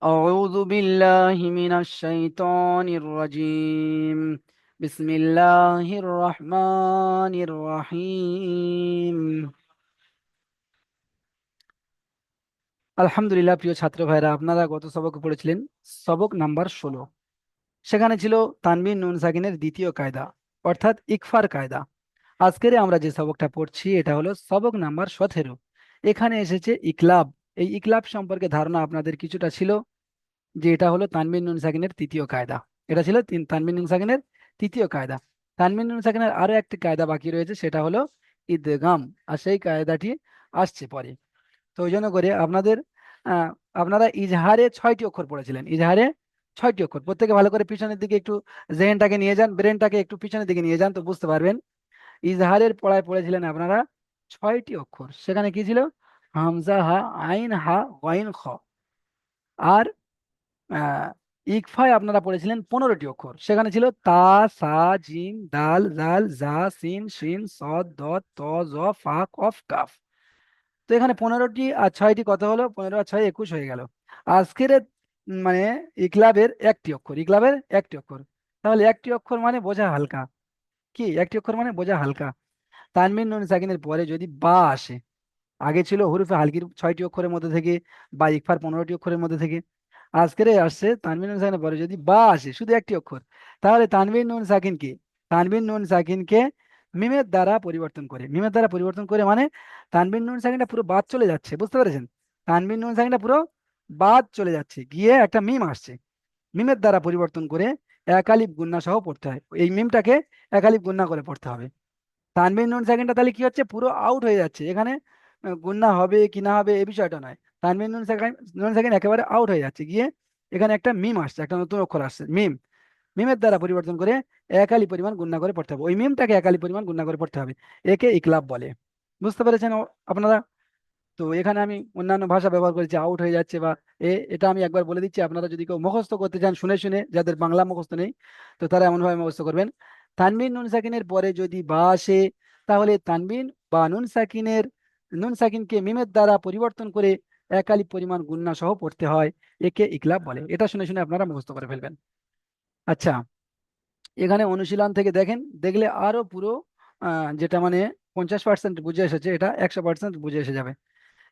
أعوذ بالله من الشيطان الرجيم. بسم الله الرحمن الرحيم। আলহামদুলিল্লাহ, প্রিয় ছাত্র ভাইরা, আপনারা গত সবকে পড়েছিলেন সবক নাম্বার 16। সেখানে ছিল তানবিন নুন সাকিনের দ্বিতীয় কায়দা, অর্থাৎ ইকফার কায়দা। আজকের আমরা যে সবকটা পড়ছি এটা হলো সবক নাম্বার 17। এখানে এসেছে ইকলাব। এই ইকলাব সম্পর্কে ধারণা আপনাদের কিছুটা ছিল, যে এটা হলো তানবিন নুন সাকিনের তৃতীয় কায়দা। এটা ছিল তানবিন নুন সাকিনের তৃতীয় কায়দা। তানবিন নুন সাকিনের আরো একটি কায়দা বাকি রয়েছে, সেটা হলো ইদগাম। আর সেই কায়দাটি আসছে পরে। তো ওই জন্য করে আহ, আপনারা ইজহারে 6টি অক্ষর পড়েছিলেন। ইজহারে 6টি অক্ষর প্রত্যেকে ভালো করে পিছনের দিকে একটু জেহেনটাকে নিয়ে যান, ব্রেনটাকে একটু পিছনের দিকে নিয়ে যান, তো বুঝতে পারবেন। ইজহারের পড়ায় পড়েছিলেন আপনারা 6টি অক্ষর। সেখানে কি ছিল? হামজা, হা, আইন, হা, ওয়াইন, খ। আর আহ ইকফায় আপনারা পড়েছিলেন 15টি অক্ষর। সেখানে ছিল তা, সা, জিম, দাল, জাল, জা, সিন, শিন, সদ, দত, ত, জ, ফা, কফ, কাফ। তো এখানে 15টি আর 6টি কত হলো? 15 আর 6 21 হয়ে গেল। আজকের মানে ইকলাবের একটি অক্ষর, ইকলাবের একটি অক্ষর। তাহলে একটি অক্ষর মানে বোঝা হালকা। কি একটি অক্ষর মানে বোঝা হালকা? তানবিন নুন সাকিনের পরে যদি বা আসে, আগে ছিল হরফে হালকির 6টি অক্ষরের মধ্যে থেকে, বা ইকফার 15টি অক্ষরের মধ্যে থেকে। আজকের আসছে তানবিন নুন সাকিনের পরে যদি বা আসে শুধু একটি অক্ষর, তাহলে তানবিন নুন সাকিনকে মিমের দ্বারা পরিবর্তন করে, মিমের দ্বারা পরিবর্তন করে মানে তানবিন নুন সাকিনটা পুরো বাদ চলে যাচ্ছে, বুঝতে পেরেছেন? তানবিন নুন সাকিনটা পুরো বাদ চলে যাচ্ছে, গিয়ে একটা মিম আসছে। মিমের দ্বারা পরিবর্তন করে এক আলিফ গুন্না সহ পড়তে হয়। এই মিমটাকে এক আলিফ গুন্না করে পড়তে হবে। তানভীর নুন সাকিনটা তাহলে কি হচ্ছে? পুরো আউট হয়ে যাচ্ছে এখানে। গুন্না হবে কি না হবে এই বিষয়টা নয়। তানভীর নুন সাকিন একেবারে আউট হয়ে যাচ্ছে, গিয়ে এখানে একটা মিম আসছে, একটা নতুন অক্ষর আসছে মিম। মিমের দ্বারা পরিবর্তন করে একালি পরিমাণ গুণনা করে পড়তে হবে। ওই মিমটাকে একালি পরিমাণ গুণনা করে পড়তে হবে। একে ইকলাব বলে। বুঝতে পেরেছেন আপনারা? তো এখানে আমি অন্যান্য ভাষা ব্যবহার করেছি আউট হয়ে যাচ্ছে বা এটা আমি একবার বলে দিচ্ছি, আপনারা যদি কেউ মুখস্থ করতে চান শুনে শুনে, যাদের বাংলা মুখস্থ নেই, তো তারা এমনভাবে মুখস্থ করবেন। তানবিন নুন সাকিনের পরে যদি বা আসে, তাহলে তানবিন বা নুন সাকিনকে মিমের দ্বারা পরিবর্তন করে একালি পরিমাণ গুণনা সহ পড়তে হয়। একে ইকলাব বলে। এটা শুনে শুনে আপনারা মুখস্থ করে ফেলবেন। আচ্ছা, এখানে অনুশীলন থেকে দেখেন, দেখলে আরো পুরো যেটা মানে 50% বুঝে এসেছে, এটা 100% বুঝে এসে যাবে।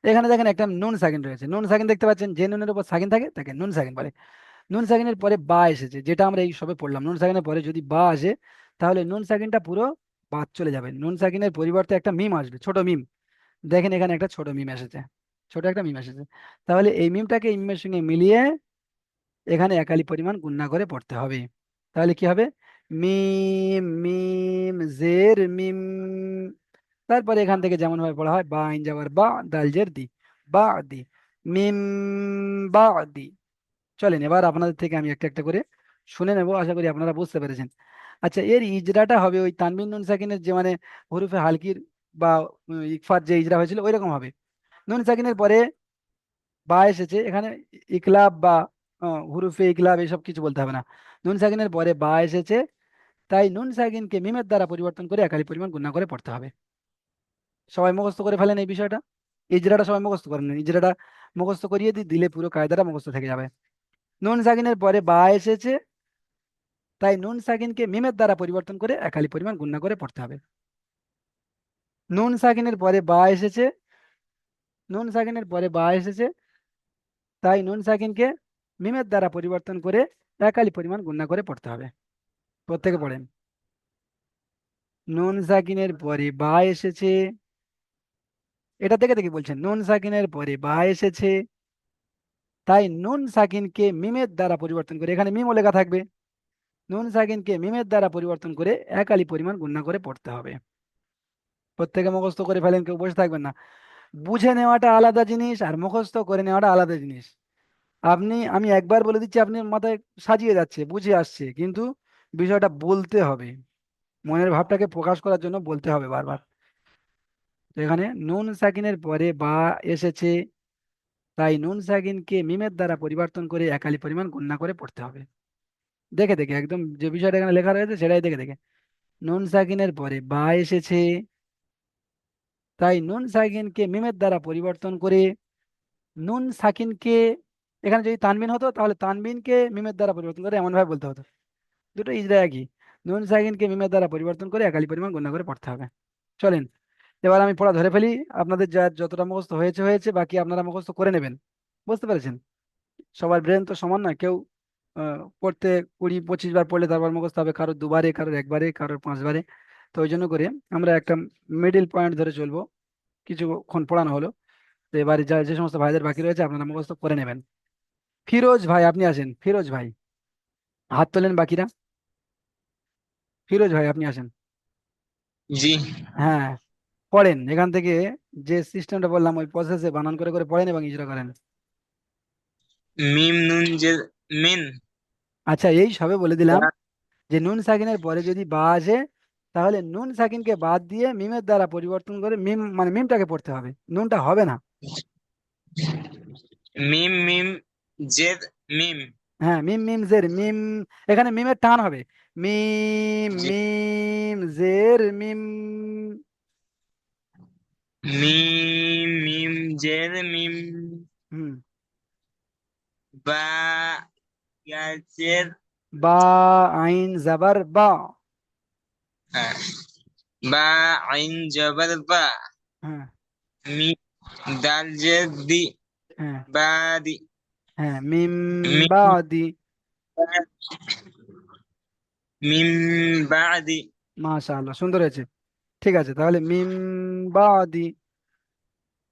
এখানে দেখেন একটা নুন সাকিন রয়েছে। নুন সাকিন দেখতে পাচ্ছেন, যে নুনের উপর সাকিন থাকে তাকে নুন সাকিন বলে। নুন সাকিনের পরে বা এসেছে, যেটা আমরা এই সবে পড়লাম। নুন সাকিনের পরে যদি বা আসে, তাহলে নুন সাকিনটা পুরো বাদ চলে যাবে। নুন সাকিনের পরিবর্তে একটা মিম আসবে, ছোট মিম। দেখেন এখানে একটা ছোট মিম এসেছে, ছোট একটা মিম এসেছে। তাহলে এই মিমটাকে এই মিমের সঙ্গে মিলিয়ে এখানে একালি পরিমাণ গুণনা করে পড়তে হবে। তাহলে কি হবে? মিম, মিম, জের মিম। তারপরে এখান থেকে যেমন ভাবে পড়া হয়, বা আইন যাবার বা, দাল জের দি, বা দি, মিম, বা দি। চলেন এবার আপনাদের থেকে আমি একটা একটা করে শুনে নেবো, আশা করি আপনারা বুঝতে পেরেছেন। আচ্ছা, এর ইজরাটা হবে ওই তানবিন নুন সাকিনের যে মানে হরুফে হালকির বা ইকফার যে ইজরা হয়েছিল ওই রকম হবে। নুন সাকিনের পরে বা এসেছে, এখানে ইকলাব বা হুরুফে ইকলাব এসব কিছু বলতে হবে না। নুন সাকিনের পরে বা এসেছে, তাই নুন সাকিনকে মিমের দ্বারা পরিবর্তন করে একালি পরিমাণ গুণা করে পড়তে হবে। সবাই মুখস্থ করে ফেলেন এই বিষয়টা। ইজরাটা সবাই মুখস্থ করেন, ইজরাটা মুখস্থ করিয়ে দিলে পুরো কায়দাটা মুখস্থ থেকে যাবে। নুন সাকিনের পরে বা এসেছে, তাই নুন সাকিনকে মিমের দ্বারা পরিবর্তন করে একালি পরিমাণ গুণনা করে পড়তে হবে। নুন সাকিনের পরে বা এসেছে, নুন সাকিনের পরে বা এসেছে, তাই নুন সাকিনকে মিমের দ্বারা পরিবর্তন করে একালি পরিমাণ গুণনা করে পড়তে হবে। প্রত্যেকে পড়েন। নুন সাকিনের পরে বা এসেছে, এটা দেখে দেখে বলছেন। নুন সাকিনের পরে বা এসেছে, তাই নুন সাকিনকে মিমের দ্বারা পরিবর্তন করে, এখানে মিমও লেখা থাকবে, নুন সাকিনকে মিমের দ্বারা পরিবর্তন করে একালি পরিমাণ গুণনা করে পড়তে হবে। প্রত্যেকে মুখস্থ করে ফেলেন, কেউ বসে থাকবেন না। বুঝে নেওয়াটা আলাদা জিনিস আর মুখস্থ করে নেওয়াটা আলাদা জিনিস। আমি একবার বলে দিচ্ছি, আপনি মাথায় সাজিয়ে যাচ্ছে, বুঝে আসছে, কিন্তু বিষয়টা বলতে হবে, মনের ভাবটাকে প্রকাশ করার জন্য বলতে হবে বারবার। তো এখানে নুন সাকিনের পরে বা এসেছে, তাই নুন সাকিনকে মিমের দ্বারা পরিবর্তন করে একালি পরিমাণ গুণনা করে পড়তে হবে। দেখে দেখে একদম যে বিষয়টা এখানে লেখা রয়েছে সেটাই দেখে দেখে। নুন সাকিনের পরে বা এসেছে, তাই নুন সাকিনকে মিমের দ্বারা পরিবর্তন করে নুন সাকিনকে এখানে যদি তানবিন হতো তাহলে তানবিনকে মিমের দ্বারা পরিবর্তন করে এমন ভাবে বলতে হতো। দুটো ইজরা একই। নুন সাকিনকে মিমের দ্বারা পরিবর্তন করে একালি পরিমাণ গণ্য করে পড়তে হবে। চলেন, এবার আমি পড়া ধরে ফেলি। আপনাদের যা যতটা মুখস্থ হয়েছে হয়েছে, বাকি আপনারা মুখস্থ করে নেবেন। বুঝতে পেরেছেন? সবার ব্রেন তো সমান না। কেউ পড়তে 20-25 বার পড়লে তারপর মুখস্থ হবে, কারোর দুবারে, কারোর একবারে, কারোর 5 বারে। তো ওই জন্য করে আমরা একটা মিডিল পয়েন্ট ধরে চলবো। কিছুক্ষণ পড়ানো হলো, তো এবারে যা যে সমস্ত ভাইদের বাকি রয়েছে আপনারা মুখস্থ করে নেবেন। ফিরোজ ভাই আপনি আসেন, ফিরোজ ভাই হাত তোলেন বাকিরা। ফিরোজ ভাই আপনি আসেন। জি। হ্যাঁ, পড়েন এখান থেকে। যে সিস্টেমটা বললাম ওই প্রসেসে বানান করে করে পড়েন এবং ইজরা করেন। মিম নুন যে মিন। আচ্ছা, এই সবে বলে দিলাম বা যে নুন সাকিনের পরে যদি বা আসে, তাহলে নুন সাকিনকে বাদ দিয়ে মিমের দ্বারা পরিবর্তন করে মিম মানে মিমটাকে পড়তে হবে, নুনটা হবে না। মিম মিম জেদ মিম। হ্যাঁ, মিম মিম জের মিম। এখানে মিমের টান হবে। মিম জি। মিম জের মিম। মিম মিম জেদ মিম। হুম। বা ইয়াজের। বা আইন জাবার বা। হ্যাঁ। বা আইন জবর বা। হ্যাঁ। মি দাল জেদ দি। হ্যাঁ। বা দি। হ্যাঁ, মিম মিম বাদি। মিম বাদি। মাশাআল্লাহ, সুন্দর হয়েছে। ঠিক আছে, তাহলে মিম বাদি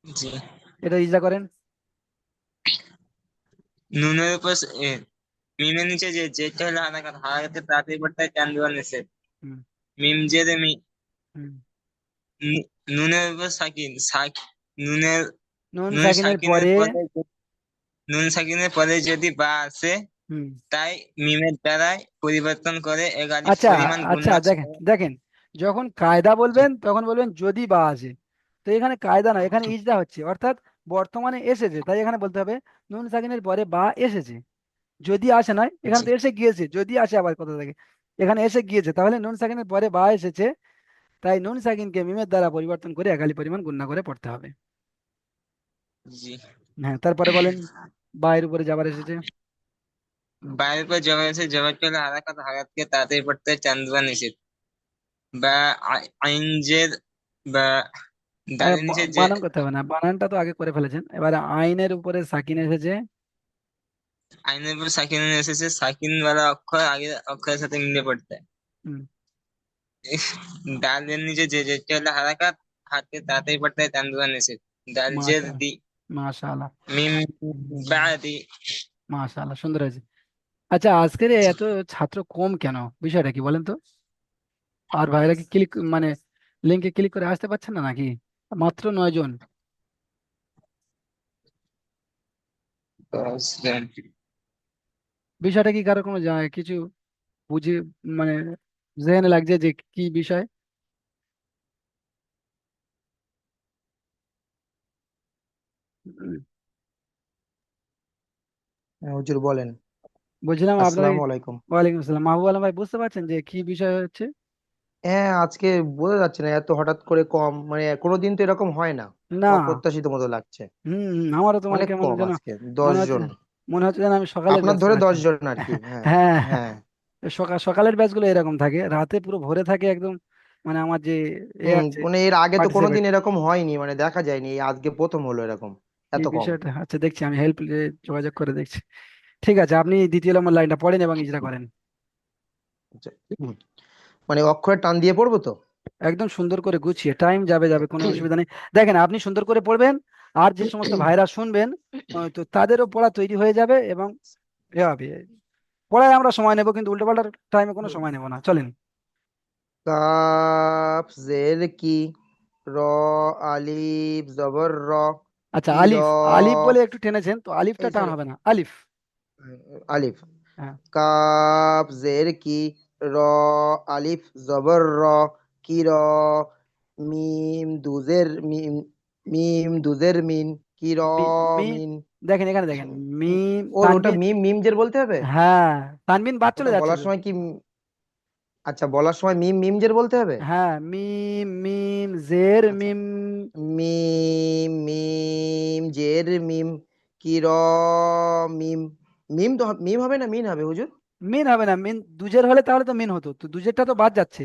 জি। এটা ইজা করেন। নুনের উপর মিমের নিচে যে যেটা হলো হারাকাত, হারাকাতে তাড়াতাড়ি পড়তে হয়, টান দেওয়া নিষেধ। হুম। মিম জেদ মি। হুম। নুনের উপর সাকিন নুনের নুন নুন সাকিনের সাকিনের পরে। পরে নুন সাকিনের পরে যদি বা আসে, হুম। তাই মিমের দ্বারাই পরিবর্তন করে এক আলিফ আচ্ছা। পরিমাণ আচ্ছা, গুণনা দেখেন দেখেন, যখন কায়দা বলবেন তখন বলবেন যদি বা আসে। তো এখানে কায়দা না, এখানে ইজরা হচ্ছে, অর্থাৎ বর্তমানে এসেছে, তাই এখানে বলতে হবে নুন সাকিনের পরে বা এসেছে। যদি আসে নয়, এখানে জি। তো এসে গিয়েছে, যদি আসে আবার কথা থাকে। এখানে এসে গিয়েছে, তাহলে নুন সাকিনের পরে বা এসেছে, তাই নুন সাকিনকে মিমের দ্বারা পরিবর্তন করে একালি পরিমাণ গুণনা করে পড়তে হবে। জি। হ্যাঁ, তারপরে বলেন। বা এর উপরে যাবার এসেছে। বাইরের পর জবাব আছে, জবাব চলে হারাকাত, হারাকাতকে তাড়াতাড়ি পড়তে হয়, চান দেওয়া নিষেধ। বা আইনজের বা দালের নিচে যে বানান করতে হবে না, বানানটা তো আগে করে ফেলেছেন। এবারে আইনের উপরে সাকিন এসেছে। আইনের পর সাকিন এসেছে, সাকিন ওয়ালা অক্ষর আগে অক্ষরের সাথে মিলে পড়তে হয়। হুম। ডালের নিচে যে যেটা হলো হারাকাত, হাতকে তাড়াতাড়ি পড়তে হয়, টান দেওয়া নিষেধ। ডাল জের মাশা দি। মাশাআল্লাহ। মিম বাদি। মাশাআল্লাহ, সুন্দর হয়েছে। আচ্ছা, আজকের এত ছাত্র কম কেন? বিষয়টা কি বলেন তো? আর ভাইরা কি ক্লিক মানে লিঙ্কে ক্লিক করে আসতে পারছেন না নাকি? মাত্র 9 জন। বিষয়টা কি কারো কোনো কিছু বুঝে মানে জেনে লাগছে যে কি বিষয়? উম, হ্যাঁ, হুজুর বলেন। বলছিলাম আপনারা আসসালামু আলাইকুম। ওয়ালাইকুম আসসালাম, মাহবুব আলম ভাই বুঝতে পারছেন যে কি বিষয় হচ্ছে? হ্যাঁ, আজকে বোঝা যাচ্ছে না এত হঠাৎ করে কম, মানে কোনোদিন তো এরকম হয় না। না। অপ্রত্যাশিত মতো লাগছে। আমারও তো মানে অনেক কেমন কম যেন আজকে, মনে 10 হচ্ছে, জন যেন আমি সকালের আপনার ব্যাচ ধরে পড়াচ্ছি। 10 জন আর কি। হ্যাঁ। হ্যাঁ, হ্যাঁ। হ্যাঁ। সকালের ব্যাচগুলো এরকম থাকে, রাতে পুরো ভরে থাকে একদম। মানে আমার যে আছে মানে এর আগে তো পার্টিসিপেট। কোনোদিন এরকম হয়নি, মানে দেখা যায়নি, এই আজকে প্রথম হলো এরকম এত এই কম। বিষয়টা আচ্ছা, দেখছি আমি হেল্প যোগাযোগ করে দেখছি। ঠিক আছে, আপনি দ্বিতীয় নম্বর লাইনটা পড়েন এবং ইজরা করেন। আচ্ছা, মানে অক্ষরে টান দিয়ে পড়বো তো? একদম সুন্দর করে গুছিয়ে, টাইম যাবে যাবে, কোনো অসুবিধা নেই। দেখেন, আপনি সুন্দর করে পড়বেন, আর যে সমস্ত ভাইরা শুনবেন তো তাদেরও পড়া তৈরি হয়ে যাবে এবং এ হবে। পড়ায় আমরা সময় নেব, কিন্তু উল্টোপাল্টার টাইমে কোনো সময় নেব না, চলেন। কাফ জের কি, র, আলিফ জবর র, আচ্ছা, কি র। আলিফ। আলিফ বলে একটু টেনেছেন, তো আলিফটা এই টান সরি, হবে না, আলিফ। আলিফ। হ্যাঁ। কাফ জের কি, র, আলিফ জবর র, কি র। মিম দুজের মিম, মিম দুজের মিন, কি র। মি মিন। দেখেন, এখানে দেখেন, মিম ওর ওটা তানবিন। মিম মিম জের বলতে হবে? হ্যাঁ, তানবিন বাদ চলে ওটা যাচ্ছে বলার তো। সময় কি আচ্ছা, বলার সময় মিম মিম জের বলতে হবে? হ্যাঁ, মিম মিম জের আচ্ছা, মিম। মিম মিম জের মিম, কির মিম, মিম তো মিম হবে না মিন হবে হুজুর? মিন হবে না, মিন দুজের হলে তাহলে তো মিন হতো, তো দুজেরটা তো বাদ যাচ্ছে,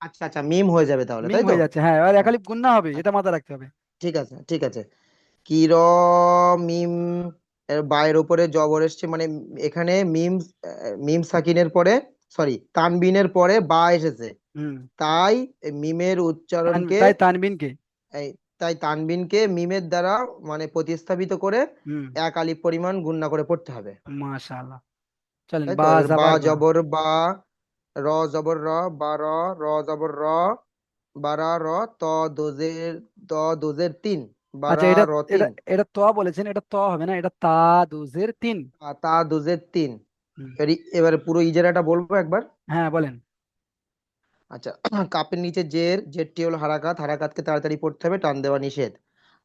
আচ্ছা আচ্ছা, মিম হয়ে যাবে তাহলে, মিম তাই তো? হয়ে যাচ্ছে, হ্যাঁ, আর হ্যাঁ, একালিপ গুণনা হবে, আচ্ছা, এটা মাথায় রাখতে হবে। ঠিক আছে ঠিক আছে। কির মিম, এর বায়ের উপরে জবর এসছে, মানে এখানে মিম, মিম সাকিনের পরে, সরি তানবিনের পরে বা এসেছে, হুম। তাই মিমের উচ্চারণকে, তাই তানবিনকে। এই, তাই তানবিনকে মিমের দ্বারা মানে প্রতিস্থাপিত করে হুম। এক আলিফ পরিমাণ গুণনা করে পড়তে হবে। মাশাআল্লাহ। চলেন, তাই তো, বা এবার বা জাবার বা। জবর বা, র জবর র, বা র, র জবর র, বারা র, ত দোজের, ত দোজের তিন, আচ্ছা, বারা এটা র এটা তিন, এটা ত বলেছেন, এটা ত হবে না, এটা তা দুজের তিন। তা দোজের তিন। হুম। এবারে পুরো ইজারাটা বলবো একবার। হ্যাঁ, বলেন। আচ্ছা, কাপের নিচে জের, জেরটি হলো হারাকাত, হারাকাতকে তাড়াতাড়ি পড়তে হবে, টান দেওয়া নিষেধ।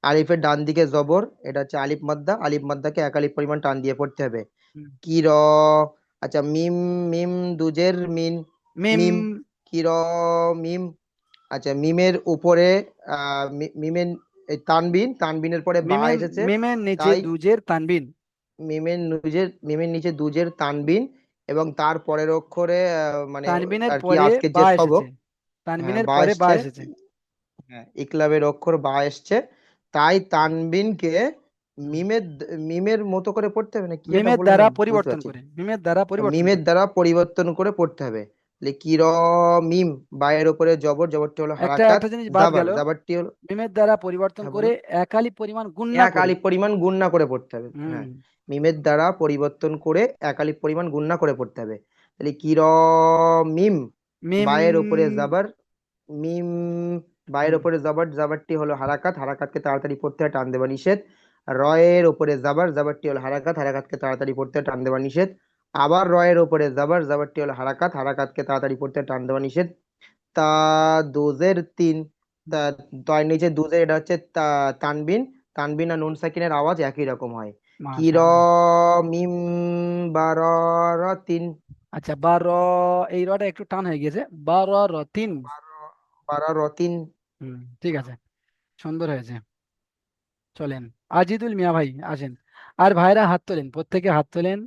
আলিফের ডান দিকে জবর, এটা হচ্ছে আলিফ মাদ্দা, আলিফ মাদ্দাকে এক আলিফ পরিমাণ টান দিয়ে পড়তে হবে। হুম। কি র, আচ্ছা মিম, মিম দুজের মিন, মিম। মিম, কি র মিম। আচ্ছা মিমের উপরে মিমের এই তানবিন, তানবিনের পরে বা মিমের এসেছে, মিমের নিচে তাই দুজের তানবিন। মিমের নিচে দুজের তানবিন, এবং তার পরের অক্ষরে মানে তানবিনের আর কি পরে আজকে বা যে এসেছে, সবক, হ্যাঁ তানবিনের বা পরে বা এসছে, এসেছে। হ্যাঁ ইকলাবের অক্ষর বা এসছে, তাই তানবিনকে হুম। মিমের, মিমের মতো করে পড়তে হবে, না কি এটা মিমের দ্বারা বললেন বুঝতে পরিবর্তন পারছি করে, না। মিমের দ্বারা পরিবর্তন মিমের করে। দ্বারা পরিবর্তন করে পড়তে হবে। তাহলে কি র মিম, বায়ের উপরে জবর, জবরটি হলো একটা হারাকাত, একটা জিনিস বাদ জাবার, গেল, জাবারটি হলো, মিমের দ্বারা পরিবর্তন হ্যাঁ করে বলুন, একালি পরিমাণ গুণনা এক করে। আলিফ পরিমাণ গুণনা করে পড়তে হবে, হুম। হ্যাঁ, মিমের দ্বারা পরিবর্তন করে এক আলিফ পরিমাণ গুণনা করে পড়তে হবে। তাহলে কি র মিম, মিম। বায়ের উপরে জাবার, মিম, বায়ের হুম। উপরে জাবার, জাবারটি হলো হারাকাত, হারাকাতকে তাড়াতাড়ি পড়তে হয়, টান দেওয়া নিষেধ। রয়ের উপরে জাবার, জাবারটি হলো হারাকাত, হারাকাতকে তাড়াতাড়ি পড়তে হয়, টান দেওয়া নিষেধ। আবার রয়ের উপরে জাবার, জাবারটি হলো হারাকাত, হারাকাতকে তাড়াতাড়ি পড়তে হয়, টান দেওয়া নিষেধ। তা দুজের তিন, তা তার নিচে দুজের, এটা হচ্ছে তানবিন, তানবিন আর নুন সাকিনের আওয়াজ একই রকম হয়। কি র মাশাআল্লাহ। মিম, বা র, র তিন, আচ্ছা, বা র, এই রটা একটু টান হয়ে গেছে, বা র র তিন। বা র, র তিন। হুম, ঠিক আছে, সুন্দর হয়েছে। চলেন, আজিদুল মিয়া ভাই আসেন। আর ভাইরা হাত তোলেন, প্রত্যেকে হাত তোলেন।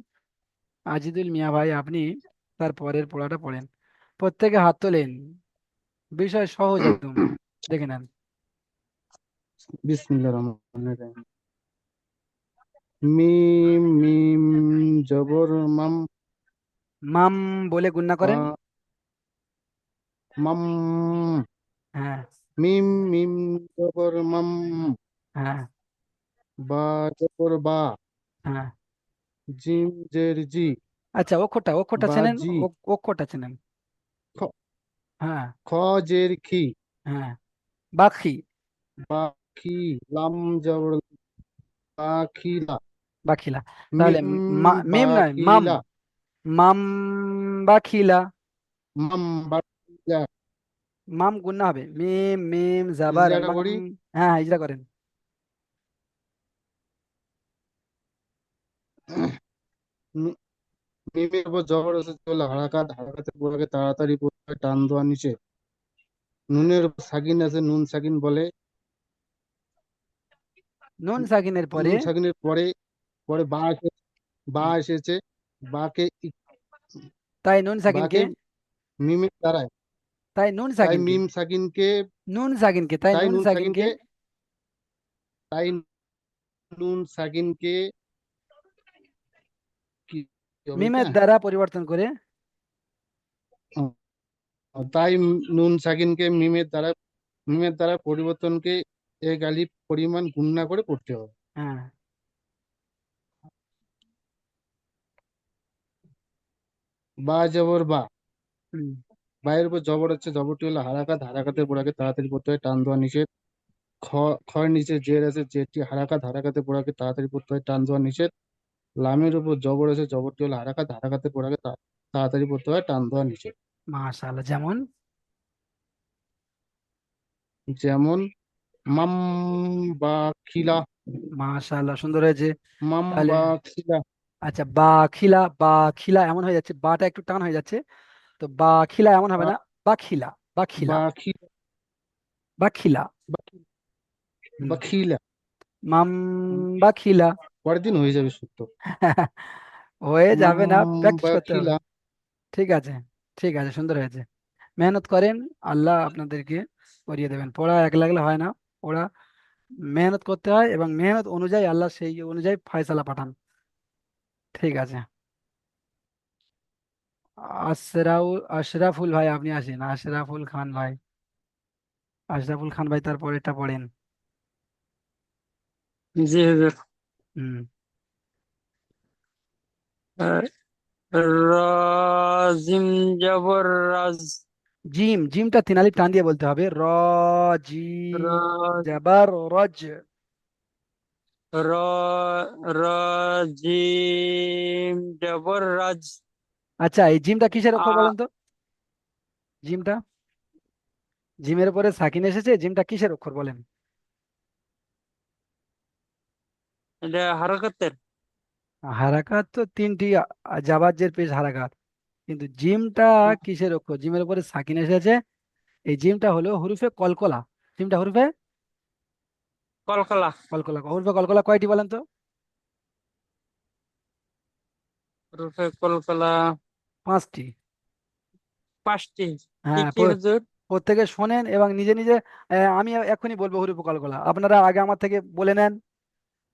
আজিদুল মিয়া ভাই, আপনি তার পরের পড়াটা পড়েন। প্রত্যেকে হাত তোলেন, বিষয় সহজ একদম, দেখে নেন। বিসমিল্লাহির রহমানির রহিম। মিম মিম জবর মাম, মাম বলে গুণনা করেন। মা মাম, হ্যাঁ। মিম মিম জবর মাম, হ্যাঁ। বা জবর বা, হ্যাঁ। জিম জের জি, আচ্ছা, অক্ষরটা অক্ষরটা চেনেন, বাজি, অক্ষরটা চেনেন। খ হ্যাঁ। খ জের খি, হ্যাঁ। বাখি। বাখি, লাম জবর বাখিলা, বাখিলা। তাহলে মিম মিম নয়, মাম। বাখিলা, মাম বাখিলা। মাম বাখিলা। মাম গুণনা হবে, মিম মিম জাবার ইজরাটা মাম। করি, হ্যাঁ, হ্যাঁ, ইজরা করেন। মিমের উপর জবর আছে চলে হারাকাত, হারাকাতের পরে তাড়াতাড়ি পড়তে হয়, টান দেওয়া নিচে। নুনের উপর সাকিন আছে, নুন সাকিন বলে। নুন সাকিনের পরে। নুন সাকিনের পরে, পরে বা এসেছে, বাকে তাই নুন সাকিনকে। বাকে মিমের দ্বারায়, তাই নুন তাই সাকিনকে। মিম সাকিনকে, নুন সাকিনকে, তাই তাই নুন নুন সাকিনকে। সাকিনকে, তাই নুন সাকিনকে, কি হবে মিমের এটা? দ্বারা পরিবর্তন করে। তাই নুন সাকিনকে মিমের দ্বারা পরিবর্তনকে এক আলিফ পরিমাণ গুণনা করে পড়তে হবে। হ্যাঁ। বা জবর বা, হুম। বাইরের উপর জবর হচ্ছে, জবরটি হলো হারাকাত, হারাকাতের পড়াকে তাড়াতাড়ি পড়তে হয়, টান দেওয়া নিষেধ। খ খয়ের নিচে জের আছে, জেরটি হারাকাত, হারাকাতের পড়াকে তাড়াতাড়ি পড়তে হয়, টান দেওয়া নিষেধ। লামের উপর জবর আছে, জবরটি হলো হারাকাত, হারাকাতের পড়াকে তাড়াতাড়ি পড়তে হয়, টান দেওয়া নিষেধ। মাশাআল্লাহ, যেমন। যেমন মাম বা খিলা, মাশাআল্লাহ, সুন্দর হয়েছে। মাম তাহলে, বা খিলা, আচ্ছা, বা খিলা, বা খিলা এমন হয়ে যাচ্ছে, বাটা একটু টান হয়ে যাচ্ছে। তো বা খিলা এমন হবে বা না, বা খিলা, বা খিলা, বা খিলা, বা খিলা। বা হুম। বা খিলা, মাম বা খিলা। পরের দিন হয়ে যাবে সত্য। হয়ে যাবে না, প্র্যাকটিস বা করতে হবে। খিলাম। ঠিক আছে, ঠিক আছে, সুন্দর হয়েছে। মেহনত করেন, আল্লাহ আপনাদেরকে করিয়ে দেবেন। পড়া এক লাগলে হয় না, পড়া মেহনত করতে হয়, এবং মেহনত অনুযায়ী আল্লাহ সেই অনুযায়ী ফয়সালা পাঠান। ঠিক আছে। আশরাফুল ভাই আপনি আসেন, আশরাফুল খান ভাই, আশরাফুল খান ভাই তারপরেরটা পড়েন। জি হুজুর। হুম। আহ, র জিম জবর রাজ। জিমটা তিন আলিফ টান দিয়ে বলতে হবে। জি র জাবার রজ। র র জিম জবর রাজ। আচ্ছা, এই জিমটা কিসের আ অক্ষর বলেন তো? জিমটা, জিমের উপরে সাকিন এসেছে, জিমটা কিসের অক্ষর বলেন? এটা হারকতের। হারাকাত তো তিনটি, জাবার জের পেশ হারাকাত। কিন্তু জিমটা কিসের অক্ষর? জিমের উপরে সাকিন এসেছে, এই জিমটা হলো হুরুফে কলকলা। জিমটা হুরুফে কলকলা। কলকলা। হুরুফে কলকলা কয়টি বলেন তো? রূপে কলকলা পাঁচটি। 5টি। কি হ্যাঁ, কি হুজুর? প্রত্যেকে শোনেন এবং নিজে নিজে, আমি এখনই বলবো হুরুফে কলকলা, আপনারা আগে আমার থেকে বলে নেন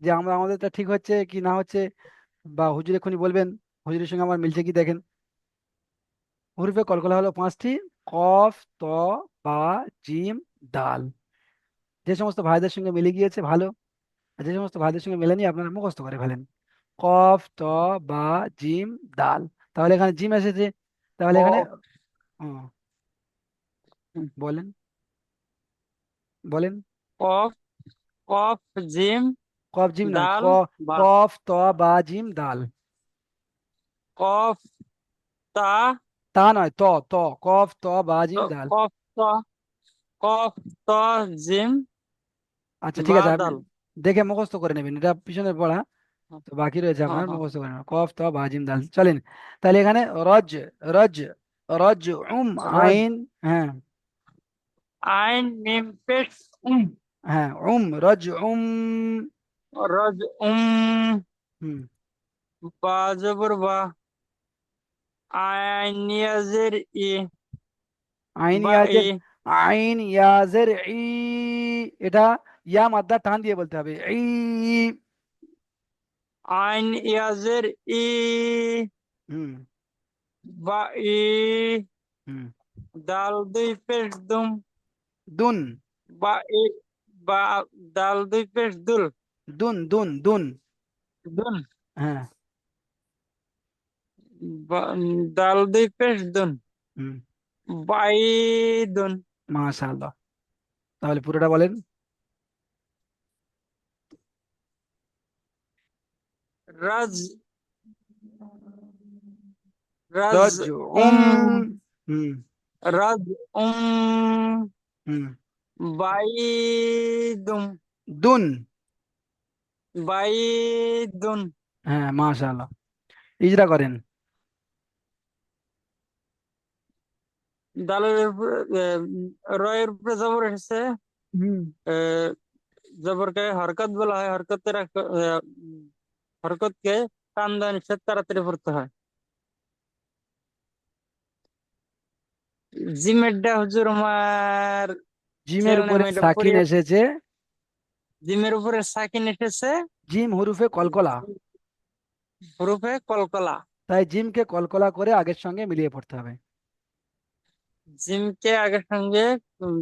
যে আমরা আমাদেরটা ঠিক হচ্ছে কি না হচ্ছে, বা হুজুর এক্ষুনি বলবেন হুজুরের সঙ্গে আমার মিলছে কি, দেখেন। হুরুফে কলকলা হলো পাঁচটি: কফ, ত, বা, জিম, দাল। যে সমস্ত ভাইদের সঙ্গে মিলে গিয়েছে ভালো, আর যে সমস্ত ভাইদের সঙ্গে মেলেনি আপনারা মুখস্থ করে ফেলেন। কফ, ত, বা, জিম, দাল। তাহলে এখানে জিম এসেছে, তাহলে এখানে ক- হুম, বলেন, বলেন। কফ কফ জিম কফ জিম নয়, দাল বা। কফ, ত, বা, জিম, দাল। কফ তা তা নয়, ত, কফ, ত, বা, জিম, ত- দাল। কফ ত কফ ত জিম আচ্ছা, ঠিক বা আছে, আপনি দাল। দেখে মুখস্থ করে নেবেন, এটা পিছনের পড়া, হ্যাঁ, তো বাকি রয়েছে হ্যাঁ, আপনার হ্যাঁ। মুখস্থ করে নেবেন। কফ, ত, বা, জিম, দাল, চলেন। তাহলে এখানে রজ, রজ, রজ, রজ আইন। হ্যাঁ, আইন মিম পেশ হ্যাঁ, রজ, রজ হুম, বা জবর বা। আইন ইয়াজের ই আইন বা ই। ইয়াজের, আইন ইয়াজের ই, এটা ইয়া মাদ্দা টান দিয়ে বলতে হবে, ই। আইন ইয়াজের ই হুম, বা ই। হুম, দাল দুই পেশ দুম দুন, বা ই বা। দাল দুই পেশ দুল দুন। দুন হ্যাঁ, বা। দাল দুই পেশ দুন হুম, বাইদুন। মাশাআল্লাহ। তাহলে পুরোটা বলেন। রাজ রাজ রজ, উম হুম, রাজ হুম, বাইদুম দুন। বাইদুন। হ্যাঁ, মাশাআল্লাহ। ইজরা করেন। দালের উপরে রয়ের উপরে জবর এসেছে। হুম। আহ, জবরকে হরকত বলা হয়। হরকতকে টান দেওয়া নিষেধ, তাড়াতাড়ি পড়তে হয়। জিমেরটা হুজুর আমার জিমের খেয়াল নেই, উপরে আমি এটা পড়ি। সাকিন এসেছে, জিমের উপরে সাকিন এসেছে, জিম হুরুফে কলকলা, হরফে কলকলা। তাই জিমকে কলকলা করে আগের সঙ্গে মিলিয়ে পড়তে হবে। জিমকে আগের সঙ্গে উম,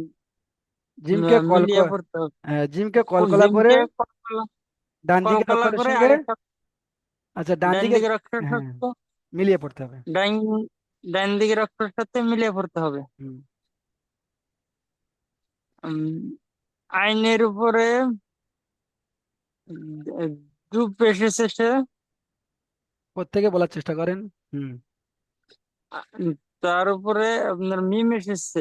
জিমকে মিলিয়ে পড়তে হবে। জিমকে ও কলকলা করে জিমকে কলকলা ডান দিকের কলকলা অক্ষরের করে সঙ্গে, আগের আচ্ছা ডান ডান দিকের, দিকের অক্ষরের হ্যাঁ, সাথে মিলিয়ে পড়তে হবে। ডান ডান দিকের অক্ষরের সাথে মিলিয়ে পড়তে হবে। হুম। উম, আইনের উপরে ডুব এসেছে সে। প্রত্যেকে বলার চেষ্টা করেন। হুম। তার উপরে আপনার মিম এসেছে।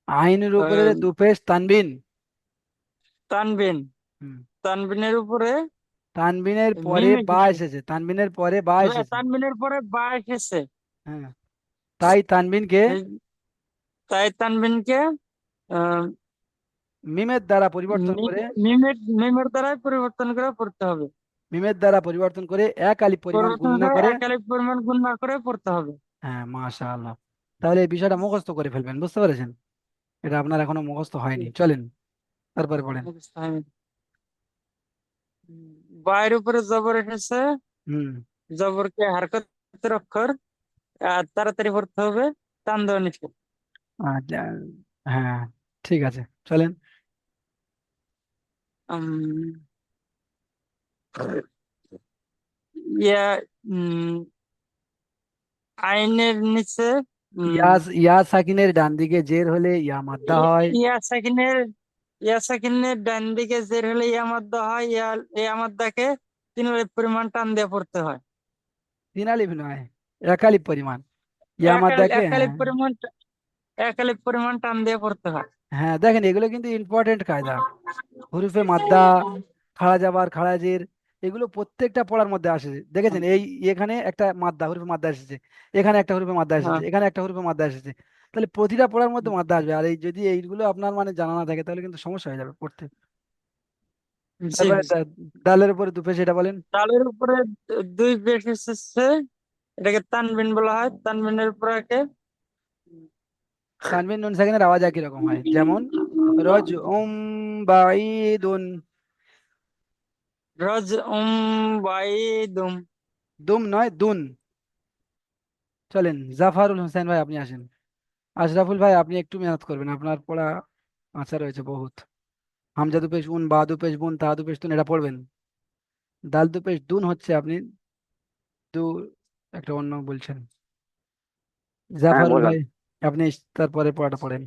আইনের উপরে আহ, দুপেশ তানবিন। তানবিন হুম। তানবিনের উপরে তানবিনের পরে মিম বা এসেছে। এসেছে, তানবিনের পরে বা এসেছে। তানবিনের পরে বা এসেছে। হ্যাঁ, তাই তানবিনকে তাই তানবিনকে আহ, মিমের দ্বারা পরিবর্তন করে, মিমের দ্বারাই পরিবর্তন করে পড়তে হবে। মিমের দ্বারা পরিবর্তন করে এক আলিফ পরিমাণ পরিবর্তন গুণ না করে করে। এক আলিফ পরিমাণ গুণ না করে পড়তে হবে। হ্যাঁ, মাশাআল্লাহ। তাহলে এই বিষয়টা মুখস্থ করে ফেলবেন, বুঝতে পেরেছেন? এটা আপনার এখনো মুখস্থ হয়নি। চলেন তারপরে পড়েন। মুখস্থ হয়নি। বায়ের উপরে জবর এসেছে, হুম। জবরকে হারকতের অক্ষর, আর তাড়াতাড়ি পড়তে হবে, টান দেওয়া নিষেধ। আচ্ছা, হ্যাঁ, ঠিক আছে, চলেন। উম, ইয়া উম, আইনের নিচে ইয়া সাকিনের ডান দিকে জের হলে ইয়া মাদ্দা হয়। ইয়া সাকিনের, ইয়া সাকিনের ডান দিকে জের হলে ইয়া মাদ্দা হয়, ইয়া মাদ্দাকে 3 আলিফ পরিমাণ টান দিয়ে পড়তে হয়। 3 আলিফ নয়, 1 আলিফ পরিমাণ। ইয়া মাদ্দাকে, এক আলিফ হ্যাঁ। পরিমাণ, 1 আলিফ পরিমাণ টান দিয়ে পড়তে হয়। হ্যাঁ, দেখেন এগুলো কিন্তু ইম্পর্টেন্ট কায়দা। হুরুফে মাদ্দা, খাড়া জাবার, খাড়া জের, এগুলো প্রত্যেকটা পড়ার মধ্যে আসে। দেখেছেন এই এখানে একটা মাদ্দা, হুরুফে মাদ্দা এসেছে, এখানে একটা হুরুফে মাদ্দা এসেছে, হ্যাঁ, এখানে একটা হুরুফে মাদ্দা এসেছে। তাহলে প্রতিটা পড়ার মধ্যে মাদ্দা আসবে। আর এই যদি এইগুলো আপনার মানে জানা না থাকে তাহলে কিন্তু সমস্যা হয়ে যাবে পড়তে। জি তারপরে জি। ডালের উপরে দুপে সেটা বলেন। ডালের উপরে দুই পেশ এসেছে, এটাকে তানবিন বলা হয়। তানবিনের উপরে তানবিন নুন সাকিনের আওয়াজ একই রকম হয়, যেমন রজ বাঈদুন। রজ বাইদুম। দুম নয়, দুন। চলেন, জাফারুল হোসেন ভাই আপনি আসেন। আশরাফুল ভাই আপনি একটু মেহনত করবেন, আপনার পড়া আচ্ছা রয়েছে বহুত। হামজা দু পেশ উন, বা দু পেশ বুন, তা দু পেশ তুন, এটা পড়বেন। দাল দু পেশ দুন হচ্ছে আপনি দু, একটা অন্য বলছেন। হ্যাঁ, জাফারুল বলুন। ভাই আপনি তারপরে পড়াটা পড়েন।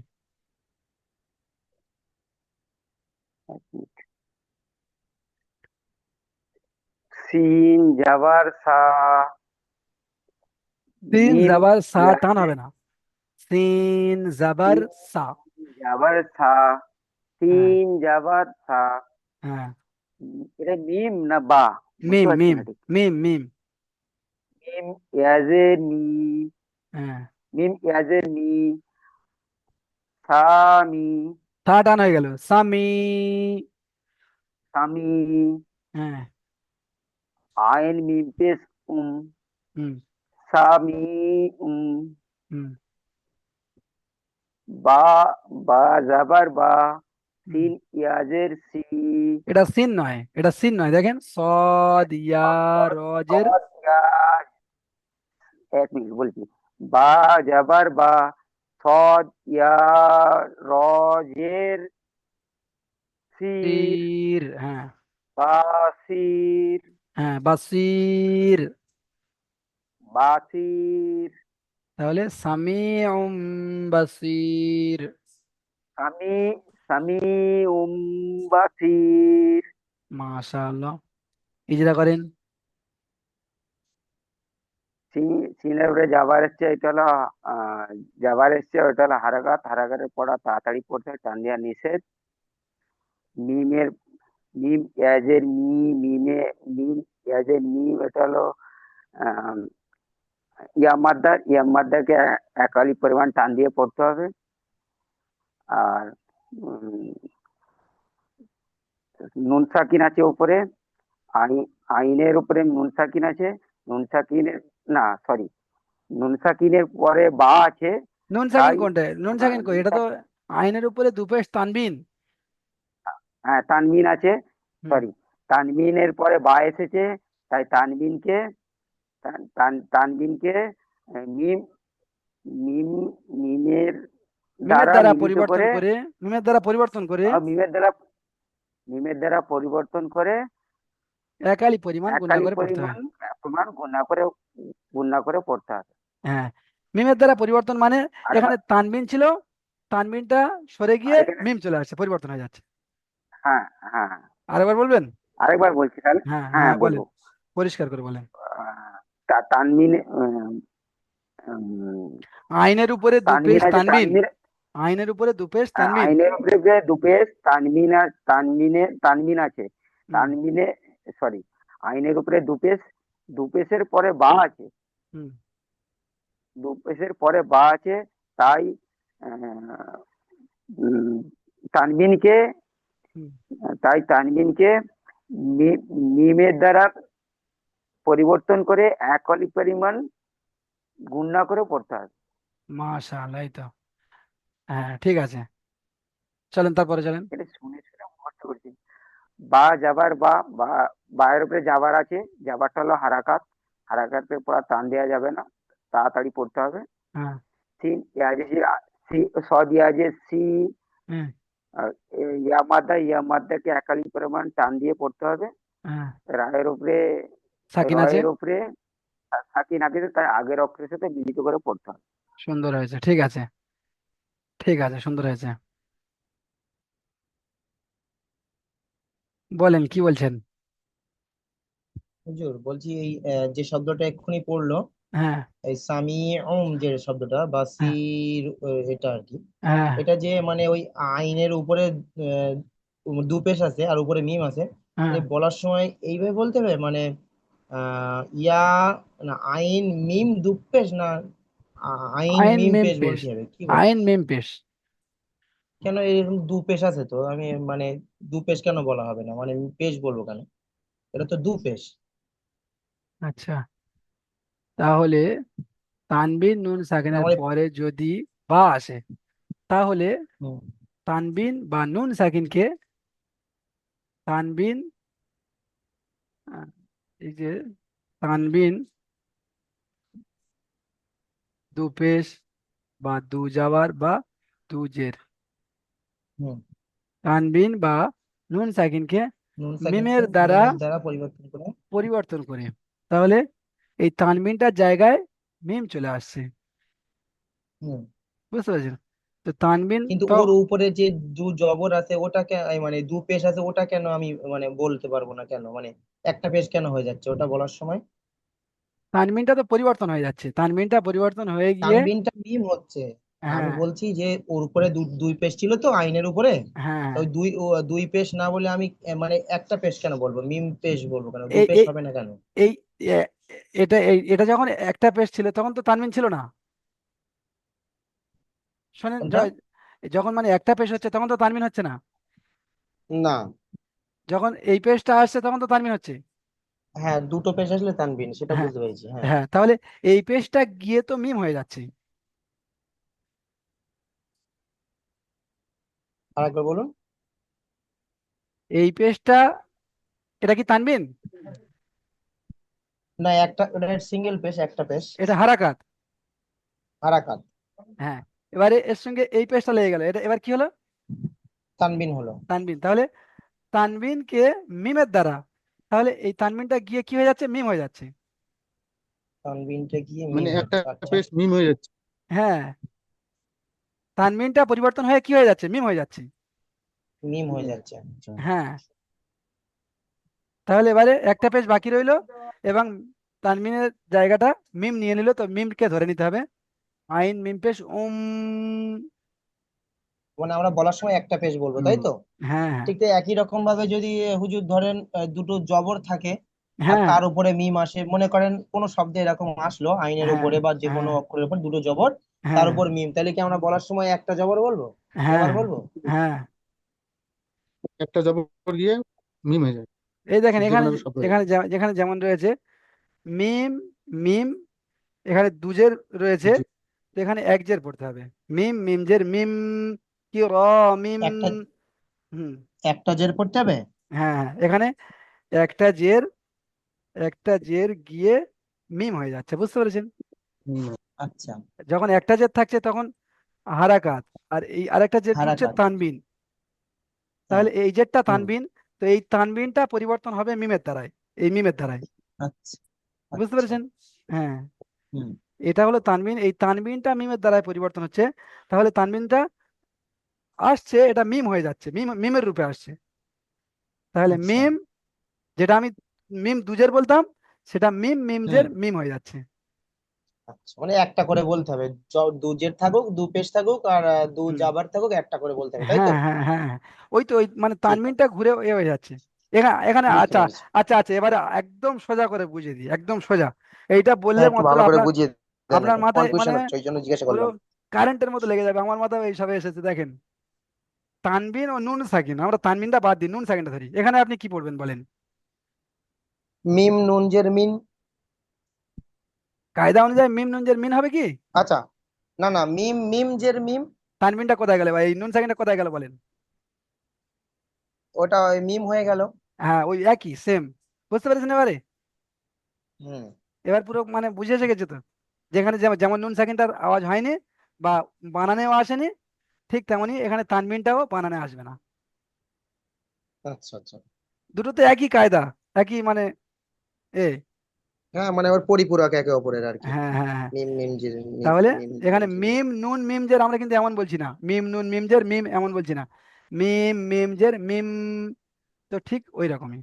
সিন জাবার সা, সিন মিম জাবার সা, টান ইয়াজে, হবে না। সিন জাবার সিন সা। জাবার সা, হ্যাঁ, সিন জাবার সা। হ্যাঁ। এটা মিম না বা? বুঝতে মিম পারছি মিম না ঠিক। মিম মিম। মিম ইয়াজে মি, হ্যাঁ, মিম ইয়াজে মি, সা মি, সা টান হয়ে গেল, সামি। সামি। হ্যাঁ। আইন মিম পেশ উম, হুম। সামি উম। হুম। বা, বা জাবার বা, হুম। সিন ইয়াজের সি। এটা সিন নয়, এটা সিন নয়, দেখেন সদ ইয়া রজের। এক মিনিট বলছি। বা জাবার বা, সদ ইয়া রজের সির, সির, হ্যাঁ। বাসির, হ্যাঁ, বাসির। বাসির। তাহলে সামিউম বাসির। সামি, সামি উম বাসির। মাশাআল্লাহ, ইজরা করেন। সিনের উপরে জাবার এসছে, এটা হলো আহ জাবার এসছে, ওটা হলো হারাকাত। হারাকাতের পড়া তাড়াতাড়ি পড়তে হয়, টান দেওয়া নিষেধ। মিমের, মিম ইয়াজের মি, মিমে, মিম ইয়াজের মিম, এটা হলো আহ ইয়ামাদ্দার। ইয়ামাদ্দাকে 1 আলিফ পরিমাণ টান দিয়ে পড়তে হবে। আর উম, নুন সাকিন আছে উপরে, আই, আইনের উপরে নুন সাকিন আছে। নুন সাকিনের, না সরি, নুন সাকিনের পরে বা আছে। নুন সাকিন তাই কোনটা? নুন সাকিন কই? নুন এটা তো আইনের উপরে দুপেশ তানবিন। হ্যাঁ, তানবিন আছে। হুম। সরি, তানবিনের পরে বা এসেছে, তাই তানবিনকে, তানবিনকে মিম, মিম, মিমের মিমের দ্বারা দ্বারা মিলিত পরিবর্তন করে, করে, মিমের দ্বারা পরিবর্তন করে মিমের দ্বারা, মিমের দ্বারা পরিবর্তন করে এক আলিফ পরিমাণ গুণনা একালি করে পড়তে হয়। পরিমাণ, প্রমাণ গুণা করে পড়তে হবে। হ্যাঁ, মিমের দ্বারা পরিবর্তন মানে আর এখানে তানবিন ছিল, তানবিনটা সরে আর গিয়ে এখানে, মিম চলে আসছে, পরিবর্তন হয়ে যাচ্ছে। হ্যাঁ, হ্যাঁ, আরেকবার বলবেন? আরেকবার বলছি তাহলে। হ্যাঁ, হ্যাঁ, হ্যাঁ, বলেন, বলবো। পরিষ্কার করে বলেন। তানবিন, আইনের উপরে দুপেশ তানবিন আছে। তানবিন। তানবিন, আইনের উপরে দুপেশ তানবিন। আইনের উপরে যে দুপেশ তানবিন, তানবিনে তানবিন আছে। হুম। তানবিনে, সরি, আইনের উপরে দুপেশ, দুপেশের পরে বা আছে। হুম। দুপেশের পরে বা আছে, তাই আহ, উম, তানবিনকে, হুম। তাই তানবিনকে মি- মিমের দ্বারা পরিবর্তন করে একই পরিমাণ গুণ না করে পড়তে হবে। মাশাআল্লাহ, এই তো। হ্যাঁ, ঠিক আছে, চলেন তারপরে চলেন। এটা শুনে শুনে মুখস্থ করছি। বা যাবার বা বায়ের উপরে যাবার আছে, যাবারটা হলো হারাকাত, হারাকাতের পর আর টান দেওয়া যাবে না, তাড়াতাড়ি পড়তে হবে। হ্যাঁ। সিন ইয়াজে সি স দিয়াজে সি, হ্যাঁ। আর ইয়া মাদ্দাকে একালি পরিমাণ টান দিয়ে পড়তে হবে। হ্যাঁ। রায়ের উপরে সাকিন আছে। রয়ের উপরে সাকিন আগে তাই আগের অক্ষরের সাথে মিলিত করে পড়তে হবে। সুন্দর হয়েছে, ঠিক আছে, ঠিক আছে, সুন্দর হয়েছে। বলেন কি বলছেন? হুজুর বলছি এই যে শব্দটা এক্ষুনি পড়লো, হ্যাঁ। এই সামিউম যে শব্দটা বা হ্যাঁ। সির, এটা আর কি, হ্যাঁ। এটা যে মানে ওই আইনের উপরে দু পেশ আছে আর উপরে মিম আছে, হ্যাঁ। বলার সময় এইভাবে বলতে হবে মানে ইয়া, না আইন মিম দু পেশ, না আইন আইন মিম মেম পেশ পেশ। বলতে হবে, কি বল? আইন মেম পেশ। কেন এরকম দু পেশ আছে তো, আমি মানে দু পেশ কেন বলা হবে না, মানে পেশ বলবো কেন? এটা তো দু পেশ। আচ্ছা, তাহলে তানবিন নুন সাকিনের আমার পরে যদি বা আসে, তাহলে হুম, তানবিন বা নুন সাকিনকে, তানবিন, আহ, এই যে তানবিন দু পেশ বা দু জাবার বা দু জের, হুম, তানবিন বা নুন সাকিনকে নুন সাকিনকে মিমের দ্বারা মিমের দ্বারা পরিবর্তন করে। পরিবর্তন করে, তাহলে এই তানবিনটার জায়গায় মিম চলে আসছে। হুম, বুঝতে পারছেন? তো তানবিন কিন্তু তো ওর উপরে যে দু জবর আছে ওটা এই মানে দু পেশ আছে ওটা কেন আমি মানে বলতে পারবো না কেন, মানে একটা পেশ কেন হয়ে যাচ্ছে ওটা বলার সময়? তানবিনটা তো পরিবর্তন হয়ে যাচ্ছে, তানবিনটা পরিবর্তন হয়ে গিয়ে। তানবিনটা মিম হচ্ছে। আমি হ্যাঁ। বলছি যে ওর উপরে দুই পেশ ছিল তো আইনের উপরে, হ্যাঁ। তো ওই দুই পেশ না বলে আমি মানে একটা পেশ কেন বলবো, মিম পেশ বলবো কেন, দু এই পেশ এই হবে না কেন? এই এটা যখন একটা পেশ ছিল তখন তো তানবিন ছিল না। শোনেন কোনটা? যখন মানে একটা পেশ হচ্ছে তখন তো তানবিন হচ্ছে না। না, যখন এই পেশটা আসছে তখন তো তানবিন হচ্ছে। হ্যাঁ দুটো পেশ আসলে তানবিন, সেটা হ্যাঁ। বুঝতে পেরেছি, হ্যাঁ। হ্যাঁ, তাহলে এই পেশটা গিয়ে তো মিম হয়ে যাচ্ছে। আরেকবার বলুন। এই পেশটা, এটা কি তানবিন? না, একটা সিঙ্গেল পেশ, একটা পেশ। এটা হারাকাত। হারাকাত। হ্যাঁ, এবারে এর সঙ্গে এই পেশটা লেগে গেল, এটা এবার কি হলো? তানবিন হলো। তানবিন। তাহলে তানবিনকে মিমের দ্বারা, তাহলে এই তানবিনটা গিয়ে কি হয়ে যাচ্ছে? মিম হয়ে যাচ্ছে। তানবিনটা গিয়ে মানে মিম একটা হচ্ছে, আচ্ছা। পেজ মিম হয়ে যাচ্ছে। হ্যাঁ, তানবিনটা পরিবর্তন হয়ে কি হয়ে যাচ্ছে? মিম হয়ে যাচ্ছে। মিম হয়ে যাচ্ছে। আচ্ছা। হ্যাঁ, তাহলে এবারে একটা পেজ বাকি রইলো, এবং তানবিনের জায়গাটা মিম নিয়ে নিল, তো মিমকে ধরে নিতে হবে। আইন মিম পেশ মানে আমরা বলার সময় একটা পেশ বলবো, হুম। তাই তো? হ্যাঁ। হ্যাঁ। ঠিক তাই একই রকম ভাবে যদি হুজুর ধরেন দুটো জবর থাকে আর হ্যাঁ। তার উপরে মিম আসে, মনে করেন কোন শব্দে এরকম আসলো আইনের হ্যাঁ। উপরে বা যে কোনো হ্যাঁ। অক্ষরের উপর দুটো জবর, তার হ্যাঁ। উপর মিম, তাহলে কি আমরা বলার সময় একটা জবর বলবো, হ্যাঁ। জবর বলবো? হ্যাঁ, একটা জবর গিয়ে মিম হয়ে যায়, এই দেখেন যে এখানে, কোনো একটা শব্দ হয়ে যায়। যেখানে যেমন রয়েছে মিম, মিম, এখানে দুজের রয়েছে, জি। তো এখানে এক জের পড়তে হবে। মিম মিম জের মিম, কি র, মিম। একটা হুম। একটা জের পড়তে হবে। হ্যাঁ। হ্যাঁ, এখানে একটা জের, একটা জের গিয়ে মিম হয়ে যাচ্ছে, বুঝতে পেরেছেন? হুম। আচ্ছা। যখন একটা জের থাকছে তখন হারাকাত, আর এই আরেকটা জের ঢুকছে হারাকাত। তানবিন, হ্যাঁ। তাহলে এই জেরটা হুম। তানবিন, তো এই তানবিনটা পরিবর্তন হবে মিমের দ্বারাই, এই মিমের দ্বারাই। আচ্ছা। বুঝতে আচ্ছা। পেরেছেন? হ্যাঁ, হুম। এটা হলো তানবিন, এই তানবিনটা মিমের দ্বারাই পরিবর্তন হচ্ছে, তাহলে তানবিনটা আসছে, এটা মিম হয়ে যাচ্ছে, মিমের রূপে আসছে। তাহলে আচ্ছা। মিম, যেটা আমি মিম দুজের বলতাম, সেটা মিম মিমজের হুম। মিম হয়ে যাচ্ছে। আচ্ছা, মানে একটা করে বলতে হবে, দু জের থাকুক, দু পেশ থাকুক, আর দু হুম। জাবার থাকুক, একটা করে বলতে হবে, তাই হ্যাঁ। তো? হ্যাঁ। হ্যাঁ। হ্যাঁ, ওই তো, ওই মানে ঠিক আছে, তানবিনটা ঘুরে হয়ে যাচ্ছে। এখানে এখানে বুঝতে আচ্ছা। পেরেছি। আচ্ছা, আচ্ছা, এবারে একদম সোজা করে বুঝিয়ে দিই, একদম সোজা। এইটা বললে হ্যাঁ, একটু মাত্র ভালো করে আপনার বুঝিয়ে দেন, আপনার এটা মাথায় মানে কনফিউশন হচ্ছে ওই জন্য জিজ্ঞাসা পুরো করলাম। কারেন্টের মতো লেগে যাবে, আমার মাথায় এইসবে এসেছে দেখেন। তানবিন ও নুন সাকিন, আমরা তানবিনটা বাদ দিই, নুন সাকিনটা ধরি। এখানে আপনি কি পড়বেন বলেন? মিম নুন জের মিন। কায়দা অনুযায়ী মিম নুন জের মিন হবে কি? আচ্ছা, না না, মিম মিম জের মিম। তানবিনটা কোথায় গেল, বা এই নুন সাকিনটা কোথায় গেল বলেন? ওটা ওই মিম হয়ে গেল। হ্যাঁ, ওই একই সেম। বুঝতে পেরেছেন এবারে? হুম। এবার পুরো মানে বুঝে এসে গেছে তো, যেখানে যেমন যেমন নুন সাকিনটার আওয়াজ হয়নি বা বানানেও আসেনি, ঠিক তেমনি এখানে তানবিনটাও বানানে আসবে না। আচ্ছা আচ্ছা। দুটো তো একই কায়দা, একই মানে এ। হ্যাঁ, মানে ওর পরিপূরক একে অপরের আর কি। হ্যাঁ হ্যাঁ হ্যাঁ। মিম মিম জের মিম তাহলে মিম নুন এখানে জের মিম। মিম নুন মিম জের আমরা কিন্তু এমন বলছি না, মিম নুন মিম জের মিম এমন বলছি না, মিম মিম জের মিম। তো ঠিক ওই রকমই।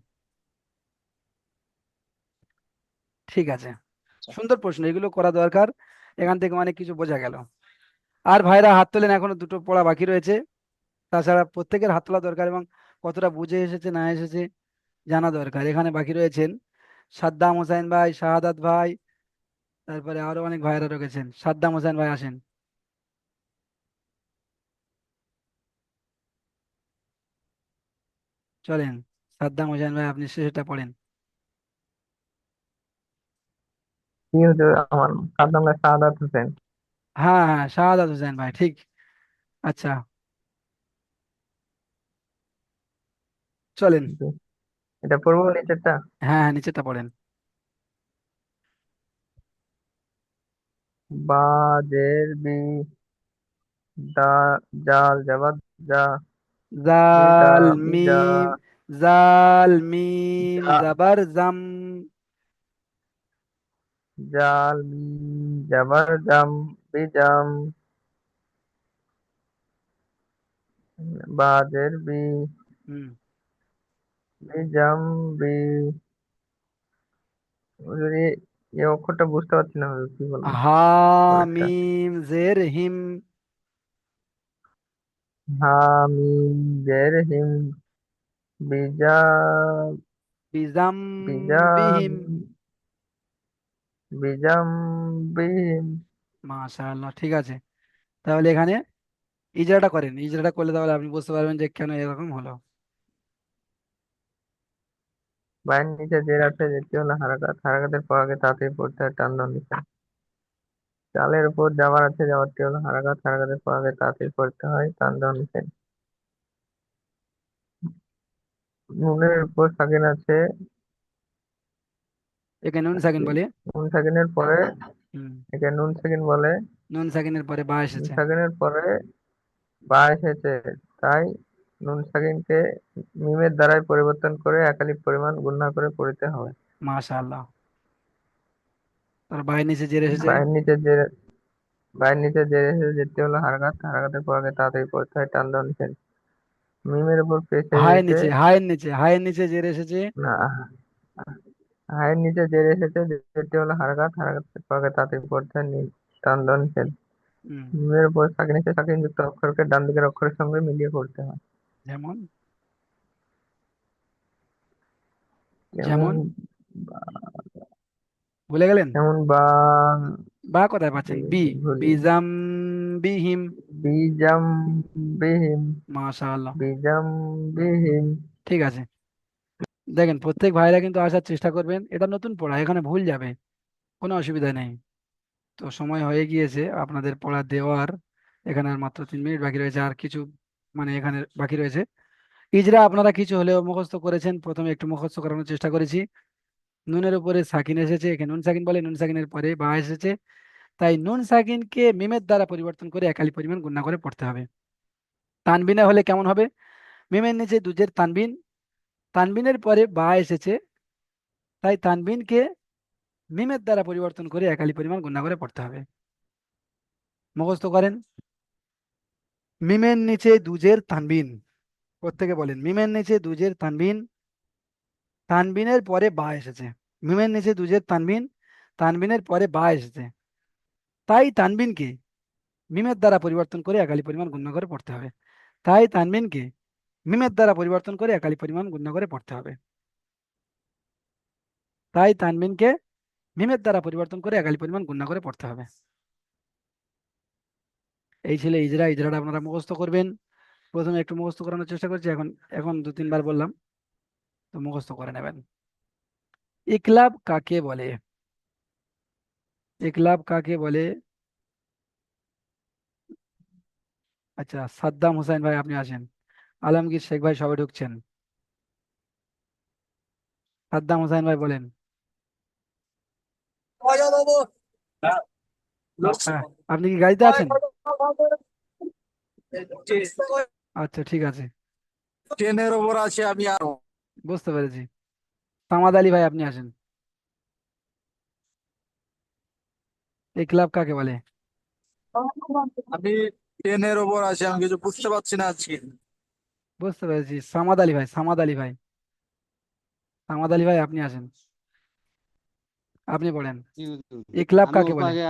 ঠিক আছে, আচ্ছা। সুন্দর প্রশ্ন, এগুলো করা দরকার। এখান থেকে অনেক কিছু বোঝা গেল। আর ভাইরা হাত তোলেন, এখনো দুটো পড়া বাকি রয়েছে। তাছাড়া প্রত্যেকের হাত তোলা দরকার এবং কতটা বুঝে এসেছে না এসেছে জানা দরকার। এখানে বাকি রয়েছেন সাদ্দাম হোসেন ভাই, শাহাদাত ভাই, তারপরে আরো অনেক ভাইরা রয়েছেন। সাদ্দাম হোসেন ভাই আসেন, চলেন। সাদ্দাম হোসেন ভাই আপনি শেষটা পড়েন। কি হুজুর, আমার তার নাম সাদাত হোসেন। হ্যাঁ হ্যাঁ, শাহাদাত হোসেন ভাই, ঠিক। আচ্ছা, চলেন। জি। এটা পড়বো নিচেরটা। হ্যাঁ হ্যাঁ, নিচেরটা পড়েন। বা জের বি, দা, জাল জাবাদ, জা, বিদা, জাল বিজা, মিম, জাল মিম জা, জাবার জাম। জাল মিম জাবার জাম, বিজাম, বা জের বি, হুম। বিজাম, বি। হুজুর, এই অক্ষরটা বুঝতে পারছি না হুজুর, কি বলবো হা পরেরটা। মিম জের হিম, হা মিম জের হিম, বিজা, বিজাম বিজাম, বিহিম। বিজাম, বিহিম। মাশাআল্লাহ, ঠিক আছে। তাহলে এখানে ইজরাটা করেন, ইজরাটা করলে তাহলে আপনি বুঝতে পারবেন যে কেন এরকম হলো। বায়ের নিচে জের আছে, যেটি হলো হারাকাত, হারাকাতের পর আগে তাড়াতাড়ি পড়তে হয় টান দাও নিচে। চালের উপর জাবার আছে, জাবারটি হলো হারাকাত, হারাকাতের পর আগে তাড়াতাড়ি পড়তে হয় টান দাও নিচে। নুনের উপর সাকিন আছে, একে নুন সাকিন বলে। নুন সাকিনের পরে, হুম। একে নুন সাকিন বলে। নুন সাকিনের পরে বা নুন এসেছে। সাকিনের পরে বা এসেছে, তাই নুন সাকিনকে মিমের দ্বারাই পরিবর্তন করে একালিক পরিমাণ গুণনা করে পড়িতে হবে। মাশাআল্লাহ। তার বাইরে নিচে জের এসেছে। বায়ের নিচে যে, বায়ের নিচে জের এসেছে, যেটি হলো হারাকাত, হারাকাতের পর আগে তাড়াতাড়ি পড়তে হয় টান দাও নিচে। মিমের উপর পেশ হায়ের এসেছে, নিচে, হায়ের নিচে, হায়ের নিচে জের এসেছে। না, হায়ের নিচে জের এসেছে, যেটি হলো হারাকাত, হারাকাতের পর আগে তাড়াতাড়ি পড়তে হয় টান দাও নিচে। হুম। মিমের উপর সাকিন এসে সাকিন যুক্ত অক্ষরকে ডান দিকের অক্ষরের সঙ্গে মিলিয়ে পড়তে হয়। যেমন, যেমন, যেমন ভুলে গেলেন? যেমন বা, বা কোথায় পাচ্ছেন? বি, ভুলি, বিজাম বিহিম। বিজাম, বিহিম, মাশাআল্লাহ, বিজাম, বিহিম। ঠিক আছে। দেখেন প্রত্যেক ভাইরা কিন্তু আসার চেষ্টা করবেন, এটা নতুন পড়া, এখানে ভুল যাবে, কোনো অসুবিধা নেই। তো সময় হয়ে গিয়েছে আপনাদের পড়া দেওয়ার। এখানে আর মাত্র 3 মিনিট বাকি রয়েছে, আর কিছু মানে এখানে বাকি রয়েছে। ইজরা আপনারা কিছু হলেও মুখস্থ করেছেন, প্রথমে একটু মুখস্থ করানোর চেষ্টা করেছি। নুনের উপরে সাকিন এসেছে, একে নুন সাকিন বলে, নুন সাকিনের পরে বা এসেছে, তাই নুন সাকিনকে মিমের দ্বারা পরিবর্তন করে একালি পরিমাণ গুণনা করে পড়তে হবে। তানবিনে হলে কেমন হবে? মিমের নিচে দুজের তানবিন, তানবিনের পরে বা এসেছে, তাই তানবিনকে মিমের দ্বারা পরিবর্তন করে একালি পরিমাণ গুণনা করে পড়তে হবে। মুখস্থ করেন। মিমের নিচে দুজের তানবিন, প্রত্যেকে বলেন, মিমের নিচে দুজের তানবিন, তানবিনের পরে বা এসেছে। মিমের নিচে দুজের তানবিন, তানবিনের পরে বা এসেছে, তাই তানবিনকে মিমের দ্বারা পরিবর্তন করে একালি পরিমাণ গুণনা করে পড়তে হবে। তাই তানবিনকে মিমের দ্বারা পরিবর্তন করে একালি পরিমাণ গুণনা করে পড়তে হবে। তাই তানবিনকে মিমের দ্বারা পরিবর্তন করে একালি পরিমাণ গুণনা করে পড়তে হবে। এই ছিল ইজরা, ইজরাটা আপনারা মুখস্থ করবেন। প্রথমে একটু মুখস্থ করানোর চেষ্টা করছি, এখন এখন 2-3 বার বললাম, তো মুখস্থ করে নেবেন। ইকলাব কাকে বলে? ইকলাব কাকে বলে? আচ্ছা, সাদ্দাম হোসেন ভাই আপনি আসেন, আলমগীর শেখ ভাই সবাই ঢুকছেন। সাদ্দাম হোসেন ভাই বলেন। হ্যাঁ, আপনি কি গাড়িতে আছেন? আচ্ছা ঠিক আছে, ট্রেনের ওপর আছে আমি আর বুঝতে পেরেছি। সামাদ আলী ভাই আপনি আসেন। ইকলাব কাকে বলে? আমি ট্রেনের ওপর আছি, আমি কিছু বুঝতে পারছি না আজকে। বুঝতে পেরেছি, সামাদ আলী ভাই, সামাদ আলী ভাই, সামাদ আলী ভাই আপনি আসেন, আপনি বলেন। জি হুজুর। ইকলাব আমি কাকে অল্প বলে? আগে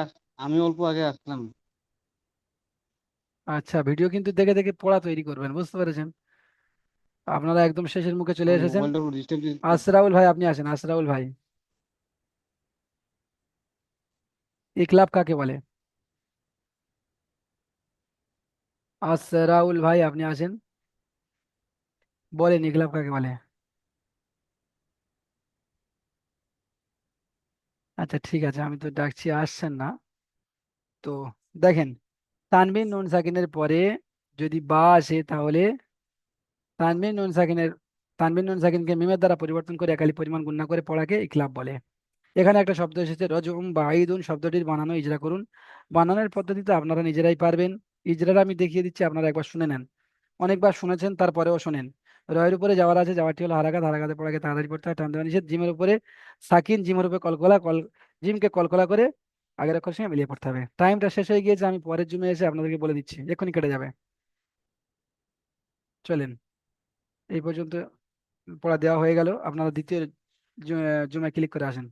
আমি অল্প আগে আসলাম। আচ্ছা, ভিডিও কিন্তু দেখে দেখে পড়া তৈরি করবেন, বুঝতে পেরেছেন? আপনারা একদম শেষের মুখে চলে আমার এসেছেন। মোবাইলটা ডিস্টার্ব দিচ্ছে। আশরাউল ভাই আপনি আসেন, আশরাউল ভাই। ইকলাব কাকে বলে? আশরাউল ভাই আপনি আসেন, বলেন ইকলাব কাকে বলে? আচ্ছা ঠিক আছে, আমি তো ডাকছি আসছেন না। তো দেখেন, তানবিন নুন সাকিনের পরে যদি বা আসে তাহলে তানবিন নুন সাকিনের তানবিন নুন সাকিনকে মিমের দ্বারা পরিবর্তন করে একালি পরিমাণ গুণনা করে পড়াকে ইকলাব বলে। এখানে একটা শব্দ এসেছে রজউম বা আইদুন, শব্দটির বানানো ইজরা করুন। বানানোর পদ্ধতিতে আপনারা নিজেরাই পারবেন। ইজরাটা আমি দেখিয়ে দিচ্ছি, আপনারা একবার শুনে নেন। অনেকবার শুনেছেন তারপরেও শোনেন। রয়ের উপরে যাওয়ার আছে, যাওয়ারটি হলো হারাকাত, হারাকাতে পড়াকে তাড়াতাড়ি পড়তে হয়, টান দেওয়া নিষেধ। জিমের উপরে সাকিন, জিমের উপরে কলকলা, জিমকে কলকলা করে আগের অক্ষরের সঙ্গে মিলিয়ে পড়তে হবে। টাইমটা শেষ হয়ে গিয়েছে, আমি পরের জুমে এসে আপনাদেরকে বলে দিচ্ছি, এক্ষুনি কেটে যাবে। চলেন, এই পর্যন্ত পড়া দেওয়া হয়ে গেল, আপনারা দ্বিতীয় জুমে ক্লিক করে আসেন।